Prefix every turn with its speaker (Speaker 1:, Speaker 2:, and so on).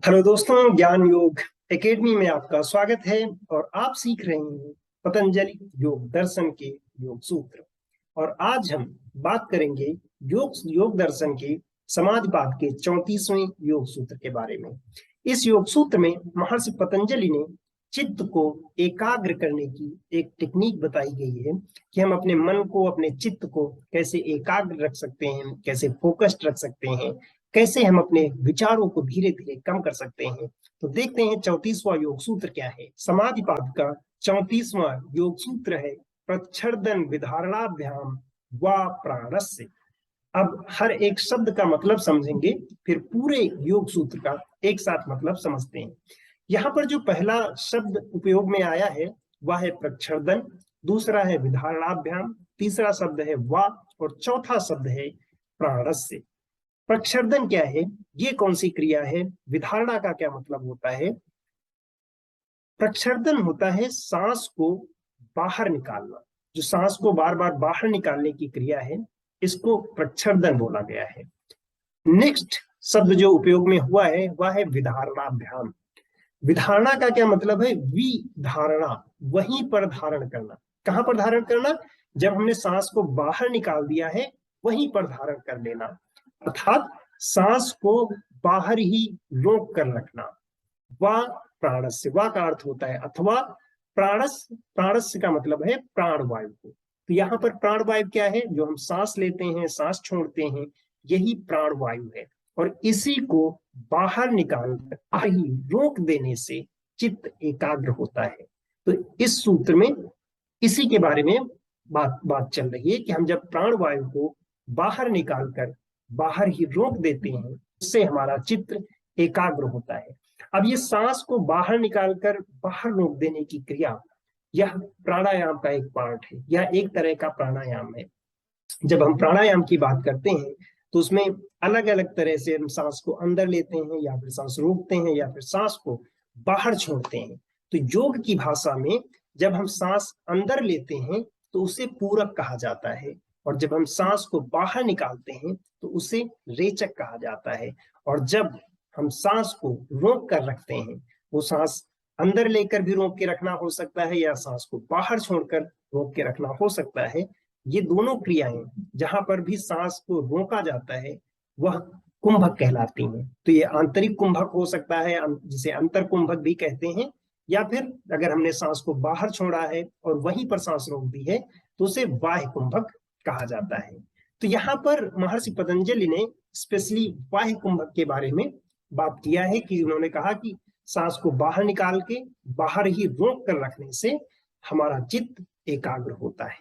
Speaker 1: Hello दोस्तों, ज्ञान योग एकेडमी में आपका स्वागत है। और आप सीख रहे हैं पतंजलि योग दर्शन के योग सूत्र। और आज हम बात करेंगे योग दर्शन के समाधिपाद के 34वें योग सूत्र के बारे में। इस योग सूत्र में महर्षि पतंजलि ने चित्त को एकाग्र करने की एक टेक्निक बताई गई है कि हम अपने मन को, अपने चित्त को कैसे एकाग्र रख सकते हैं, कैसे फोकस्ड रख सकते हैं, कैसे हम अपने विचारों को धीरे धीरे कम कर सकते हैं। तो देखते हैं 34वां योग सूत्र क्या है। समाधिपाद का 34वां योग सूत्र है प्रच्छर्दन विधारणाभ्याम व प्राणस्य। अब हर एक शब्द का मतलब समझेंगे, फिर पूरे योग सूत्र का एक साथ मतलब समझते हैं। यहाँ पर जो पहला शब्द उपयोग में आया है वह है प्रच्छर्दन, दूसरा है विधारणाभ्याम, तीसरा शब्द है वा और चौथा शब्द है प्राणस्य। प्रच्छर्दन क्या है, ये कौन सी क्रिया है? विधारणा का क्या मतलब होता है? प्रच्छर्दन होता है सांस को बाहर निकालना। जो सांस को बार बार बाहर निकालने की क्रिया है, इसको प्रच्छर्दन बोला गया है। नेक्स्ट शब्द जो उपयोग में हुआ है वह है विधारणाभ्याम। विधारणा का क्या मतलब है? विधारणा, वहीं पर धारण करना। कहां पर धारण करना? जब हमने सांस को बाहर निकाल दिया है वहीं पर धारण कर लेना, अर्थात सांस को बाहर ही रोक कर रखना। वा प्राणस्य, वा का अर्थ होता है अथवा। प्राणस्य, प्राणस्य का मतलब है प्राणवायु को। तो यहाँ पर प्राणवायु क्या है? जो हम सांस लेते हैं, सांस छोड़ते हैं, यही प्राणवायु है। और इसी को बाहर निकालकर ही रोक देने से चित्त एकाग्र होता है। तो इस सूत्र में इसी के बारे में बात चल रही है कि हम जब प्राणवायु को बाहर निकालकर बाहर ही रोक देते हैं, उससे हमारा चित्त एकाग्र होता है। अब ये सांस को बाहर निकालकर बाहर रोक देने की क्रिया, यह प्राणायाम का एक पार्ट है, यह एक तरह का प्राणायाम है। जब हम प्राणायाम की बात करते हैं तो उसमें अलग अलग तरह से हम सांस को अंदर लेते हैं, या फिर सांस रोकते हैं, या फिर सांस को बाहर छोड़ते हैं। तो योग की भाषा में जब हम सांस अंदर लेते हैं तो उसे पूरक कहा जाता है, और जब हम सांस को बाहर निकालते हैं तो उसे रेचक कहा जाता है। और जब हम सांस को रोक कर रखते हैं, वो सांस अंदर लेकर भी रोक के रखना हो सकता है, या सांस को बाहर छोड़कर रोक के रखना हो सकता है। ये दोनों क्रियाएं जहां पर भी सांस को रोका जाता है वह कुंभक कहलाती हैं। तो ये आंतरिक कुंभक हो सकता है, जिसे अंतर कुंभक भी कहते हैं, या फिर अगर हमने सांस को बाहर छोड़ा है और वहीं पर सांस रोक दी है तो उसे बाह्य कुंभक कहा जाता है। तो यहाँ पर महर्षि पतंजलि ने स्पेशली बाह्य कुंभक के बारे में बात किया है कि उन्होंने कहा कि सांस को बाहर निकाल के बाहर ही रोक कर रखने से हमारा चित्त एकाग्र होता है।